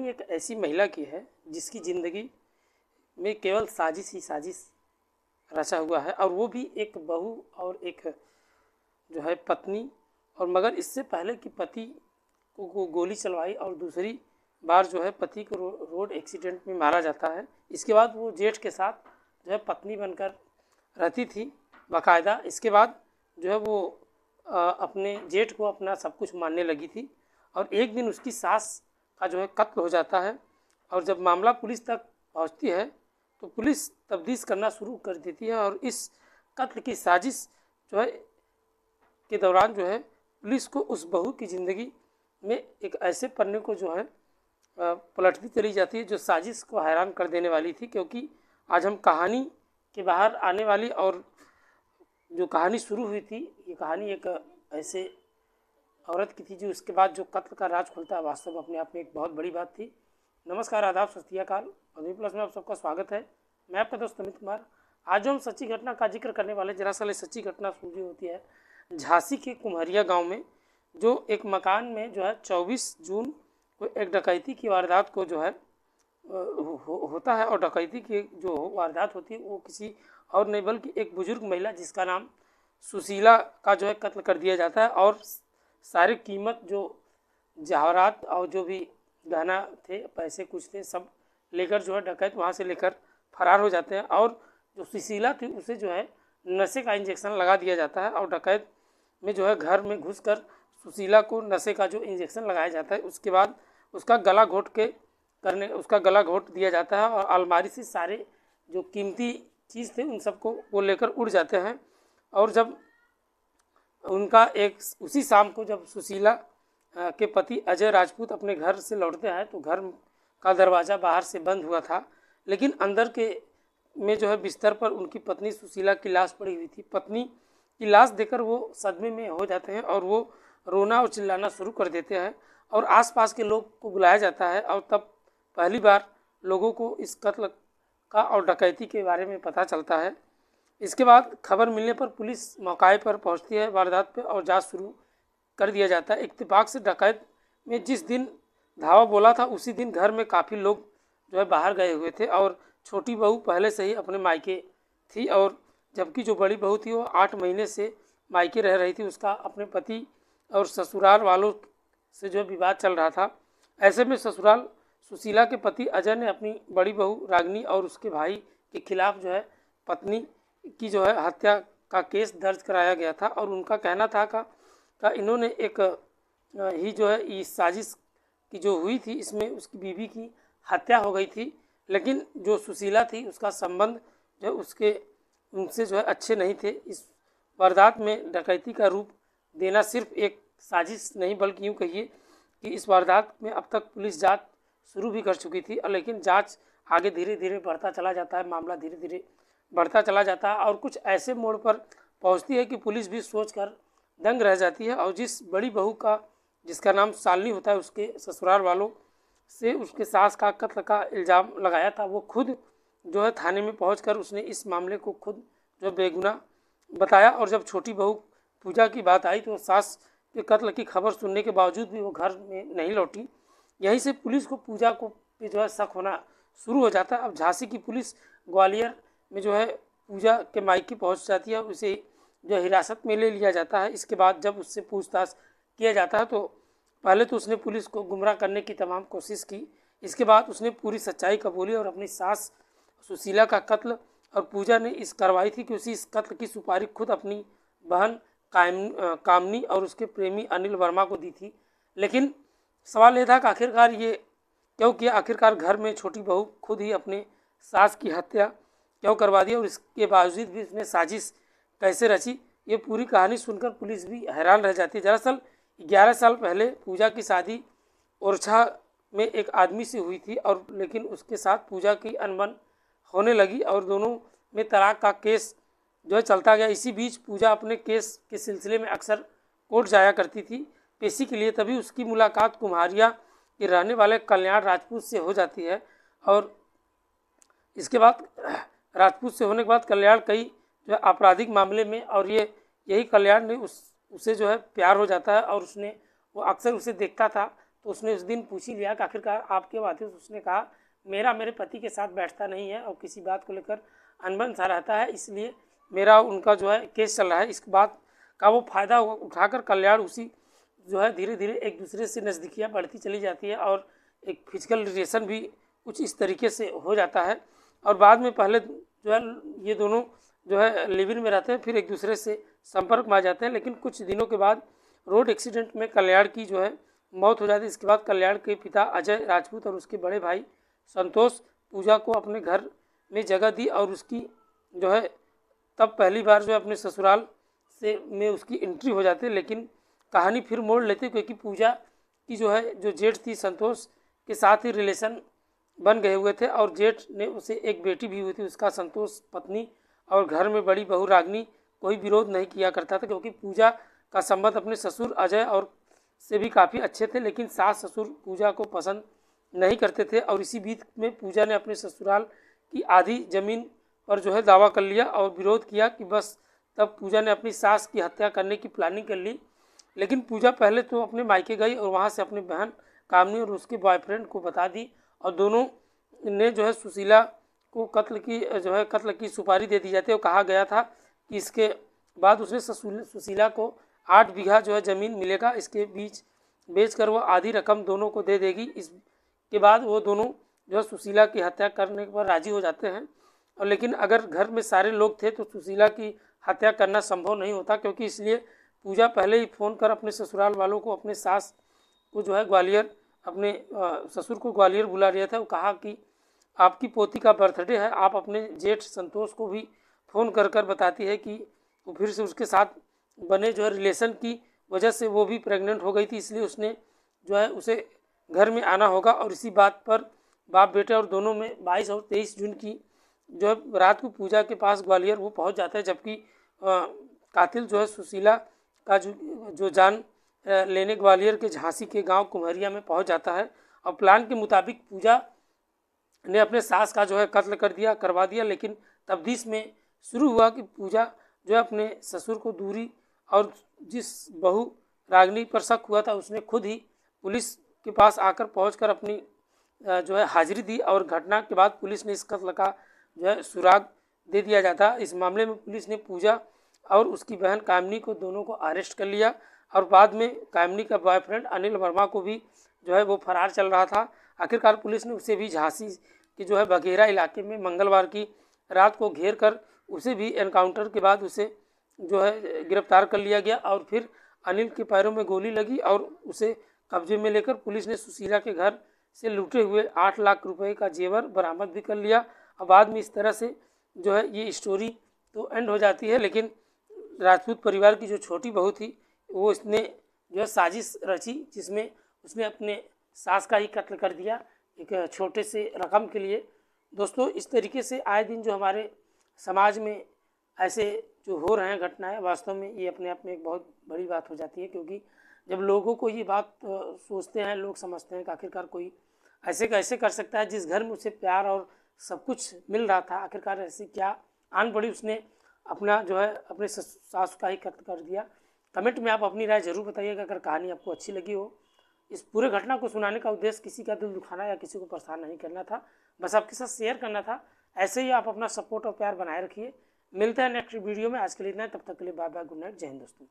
कहानी एक ऐसी महिला की है जिसकी ज़िंदगी में केवल साजिश ही साजिश रचा हुआ है, और वो भी एक बहू और एक जो है पत्नी। और मगर इससे पहले कि पति को गोली चलवाई और दूसरी बार जो है पति को रोड एक्सीडेंट में मारा जाता है। इसके बाद वो जेठ के साथ जो है पत्नी बनकर रहती थी बाकायदा। इसके बाद जो है वो अपने जेठ को अपना सब कुछ मानने लगी थी, और एक दिन उसकी सास का जो है कत्ल हो जाता है। और जब मामला पुलिस तक पहुंचती है तो पुलिस तफ्तीश करना शुरू कर देती है, और इस कत्ल की साजिश जो है के दौरान जो है पुलिस को उस बहू की ज़िंदगी में एक ऐसे पन्ने को जो है पलटती चली जाती है जो साजिश को हैरान कर देने वाली थी। क्योंकि आज हम कहानी के बाहर आने वाली और जो कहानी शुरू हुई थी, ये कहानी एक ऐसे औरत की थी जो उसके बाद जो कत्ल का राज खुलता है, वास्तव में अपने आप में एक बहुत बड़ी बात थी। नमस्कार, आदाब, सत श्री अकाल। मधुबनी प्लस में आप सबका स्वागत है। मैं आपका दोस्त अमित कुमार। आज जो हम सच्ची घटना का जिक्र करने वाले, दरअसल सच्ची घटना शुरू होती है झांसी के कुम्हरिया गांव में, जो एक मकान में जो है 24 जून को एक डकैती की वारदात को जो है होता है। और डकैती की जो वारदात होती है वो किसी और नहीं बल्कि एक बुजुर्ग महिला जिसका नाम सुशीला का जो है कत्ल कर दिया जाता है। और सारी कीमत जो जवाहरात और जो भी गहना थे, पैसे कुछ थे, सब लेकर जो है डकैत वहाँ से लेकर फरार हो जाते हैं। और जो सुशीला थी उसे जो है नशे का इंजेक्शन लगा दिया जाता है, और डकैत में जो है घर में घुसकर सुशीला को नशे का जो इंजेक्शन लगाया जाता है, उसके बाद उसका गला घोट दिया जाता है। और अलमारी से सारे जो कीमती चीज़ थे उन सबको वो लेकर उड़ जाते हैं। और जब उनका उसी शाम को जब सुशीला के पति अजय राजपूत अपने घर से लौटते हैं तो घर का दरवाज़ा बाहर से बंद हुआ था, लेकिन अंदर के में जो है बिस्तर पर उनकी पत्नी सुशीला की लाश पड़ी हुई थी। पत्नी की लाश देखकर वो सदमे में हो जाते हैं और वो रोना और चिल्लाना शुरू कर देते हैं, और आसपास के लोग को बुलाया जाता है। और तब पहली बार लोगों को इस कत्ल का और डकैती के बारे में पता चलता है। इसके बाद खबर मिलने पर पुलिस मौके पर पहुंचती है वारदात पे, और जांच शुरू कर दिया जाता है। इत्तेफाक से डकैत में जिस दिन धावा बोला था उसी दिन घर में काफ़ी लोग जो है बाहर गए हुए थे, और छोटी बहू पहले से ही अपने मायके थी, और जबकि जो बड़ी बहू थी वो 8 महीने से मायके रह रही थी। उसका अपने पति और ससुराल वालों से जो विवाद चल रहा था। ऐसे में ससुराल सुशीला के पति अजय ने अपनी बड़ी बहू रागिनी और उसके भाई के खिलाफ जो है पत्नी की जो है हत्या का केस दर्ज कराया गया था। और उनका कहना था का इन्होंने एक ही जो है इस साजिश की जो हुई थी इसमें उसकी बीवी की हत्या हो गई थी, लेकिन जो सुशीला थी उसका संबंध जो उनसे जो है अच्छे नहीं थे। इस वारदात में डकैती का रूप देना सिर्फ एक साजिश नहीं बल्कि यूँ कहिए कि इस वारदात में अब तक पुलिस जांच शुरू भी कर चुकी थी, और लेकिन जांच आगे धीरे धीरे बढ़ता चला जाता है, मामला धीरे धीरे बढ़ता चला जाता है, और कुछ ऐसे मोड़ पर पहुंचती है कि पुलिस भी सोचकर दंग रह जाती है। और जिस बड़ी बहू का जिसका नाम शालिनी होता है उसके ससुराल वालों से उसके सास का कत्ल का इल्ज़ाम लगाया था, वो खुद जो है थाने में पहुंचकर उसने इस मामले को खुद जो बेगुनाह बताया। और जब छोटी बहू पूजा की बात आई तो सास के कत्ल की खबर सुनने के बावजूद भी वो घर में नहीं लौटी। यहीं से पुलिस को पूजा को पे जो है शक होना शुरू हो जाता है। अब झांसी की पुलिस ग्वालियर में जो है पूजा के मायके पहुंच जाती है, और उसे जो हिरासत में ले लिया जाता है। इसके बाद जब उससे पूछताछ किया जाता है तो पहले तो उसने पुलिस को गुमराह करने की तमाम कोशिश की। इसके बाद उसने पूरी सच्चाई कबूली और अपनी सास सुशीला का कत्ल और पूजा ने इस कार्रवाई थी कि उसी इस कत्ल की सुपारी खुद अपनी बहन कामनी और उसके प्रेमी अनिल वर्मा को दी थी। लेकिन सवाल ये था कि आखिरकार ये क्यों किया, आखिरकार घर में छोटी बहू खुद ही अपने सास की हत्या क्यों करवा दी, और इसके बावजूद भी उसने साजिश कैसे रची। ये पूरी कहानी सुनकर पुलिस भी हैरान रह जाती है। दरअसल 11 साल पहले पूजा की शादी ओरछा में एक आदमी से हुई थी, और लेकिन उसके साथ पूजा की अनबन होने लगी और दोनों में तलाक का केस जो है चलता गया। इसी बीच पूजा अपने केस के सिलसिले में अक्सर कोर्ट जाया करती थी पेशी के लिए। तभी उसकी मुलाकात कुम्हारिया के रहने वाले कल्याण राजपूत से हो जाती है, और इसके बाद राजपूत से होने के बाद कल्याण कई जो है आपराधिक मामले में, और यही कल्याण ने उसे जो है प्यार हो जाता है, और वो अक्सर उसे देखता था तो उसने उस दिन पूछ ही लिया कि आखिरकार आप क्यों आते हो। तो उसने कहा मेरा मेरे पति के साथ बैठता नहीं है और किसी बात को लेकर अनबन सा रहता है, इसलिए मेरा उनका जो है केस चल रहा है। इस बात का वो फ़ायदा उठाकर कल्याण उसी जो है धीरे धीरे एक दूसरे से नज़दीकियाँ बढ़ती चली जाती है और एक फिजिकल रिलेशन भी कुछ इस तरीके से हो जाता है। और बाद में पहले जो है ये दोनों जो है लिव इन में रहते हैं, फिर एक दूसरे से संपर्क में आ जाते हैं। लेकिन कुछ दिनों के बाद रोड एक्सीडेंट में कल्याण की जो है मौत हो जाती है। इसके बाद कल्याण के पिता अजय राजपूत और उसके बड़े भाई संतोष पूजा को अपने घर में जगह दी और उसकी जो है तब पहली बार जो है अपने ससुराल से में उसकी एंट्री हो जाती है। लेकिन कहानी फिर मोड़ लेती है क्योंकि पूजा की जो है जो जेठ थी संतोष के साथ ही रिलेशन बन गए हुए थे और जेठ ने उसे एक बेटी भी हुई थी। उसका संतोष पत्नी और घर में बड़ी बहू रागनी कोई विरोध नहीं किया करता था क्योंकि पूजा का संबंध अपने ससुर अजय और से भी काफ़ी अच्छे थे। लेकिन सास ससुर पूजा को पसंद नहीं करते थे और इसी बीच में पूजा ने अपने ससुराल की आधी ज़मीन पर जो है दावा कर लिया और विरोध किया कि बस तब पूजा ने अपनी सास की हत्या करने की प्लानिंग कर ली। लेकिन पूजा पहले तो अपने मायके गई और वहाँ से अपनी बहन कामनी और उसके बॉयफ्रेंड को बता दी और दोनों ने जो है सुशीला को कत्ल की सुपारी दे दी जाती है। और कहा गया था कि इसके बाद उसने सुशीला को 8 बीघा जो है ज़मीन मिलेगा, इसके बीच बेचकर वो आधी रकम दोनों को दे देगी। इसके बाद वो दोनों जो है सुशीला की हत्या करने पर राज़ी हो जाते हैं। और लेकिन अगर घर में सारे लोग थे तो सुशीला की हत्या करना संभव नहीं होता क्योंकि इसलिए पूजा पहले ही फ़ोन कर अपने ससुराल वालों को अपने सास को जो है ग्वालियर अपने ससुर को ग्वालियर बुला लिया था। वो कहा कि आपकी पोती का बर्थडे है, आप अपने जेठ संतोष को भी फ़ोन कर कर बताती है कि वो फिर से उसके साथ बने जो है रिलेशन की वजह से वो भी प्रेग्नेंट हो गई थी, इसलिए उसने जो है उसे घर में आना होगा। और इसी बात पर बाप बेटे और दोनों में 22 और 23 जून की जो है रात को पूजा के पास ग्वालियर वो पहुंच जाता है, जबकि कातिल जो है सुशीला का जो जान लेने ग्वालियर के झांसी के गांव कुम्हरिया में पहुंच जाता है। और प्लान के मुताबिक पूजा ने अपने सास का जो है कत्ल करवा दिया। लेकिन तफ्तीश में शुरू हुआ कि पूजा जो है अपने ससुर को दूरी और जिस बहू रागनी पर शक हुआ था उसने खुद ही पुलिस के पास आकर पहुंचकर अपनी जो है हाजिरी दी और घटना के बाद पुलिस ने इस कत्ल का जो है सुराग दे दिया जाता। इस मामले में पुलिस ने पूजा और उसकी बहन कामनी को दोनों को अरेस्ट कर लिया और बाद में कामनी का बॉयफ्रेंड अनिल वर्मा को भी जो है वो फरार चल रहा था। आखिरकार पुलिस ने उसे भी झांसी की जो है बघेरा इलाके में मंगलवार की रात को घेर कर उसे भी एनकाउंटर के बाद उसे जो है गिरफ्तार कर लिया गया और फिर अनिल के पैरों में गोली लगी और उसे कब्जे में लेकर पुलिस ने सुशीला के घर से लूटे हुए 8 लाख रुपए का जेवर बरामद भी कर लिया। और बाद में इस तरह से जो है ये स्टोरी तो एंड हो जाती है। लेकिन राजपूत परिवार की जो छोटी बहू थी वो इसने जो है साजिश रची जिसमें उसने अपने सास का ही कत्ल कर दिया एक छोटे से रकम के लिए। दोस्तों इस तरीके से आए दिन जो हमारे समाज में ऐसे जो हो रहे हैं घटनाएं, वास्तव में ये अपने आप में एक बहुत बड़ी बात हो जाती है क्योंकि जब लोगों को ये बात सोचते हैं, लोग समझते हैं कि आखिरकार कोई ऐसे कैसे कर सकता है जिस घर में उसे प्यार और सब कुछ मिल रहा था, आखिरकार ऐसी क्या आन पड़ी उसने अपना जो है अपने सास का ही कत्ल कर दिया। कमेंट में आप अपनी राय ज़रूर बताइएगा अगर कहानी आपको अच्छी लगी हो। इस पूरे घटना को सुनाने का उद्देश्य किसी का दिल दुखाना या किसी को परेशान नहीं करना था, बस आपके साथ शेयर करना था। ऐसे ही आप अपना सपोर्ट और प्यार बनाए रखिए। मिलते हैं नेक्स्ट वीडियो में, आज के लिए इतना है, तब तक के लिए बाय बाय, गुड नाइट, जय हिंद दोस्तों।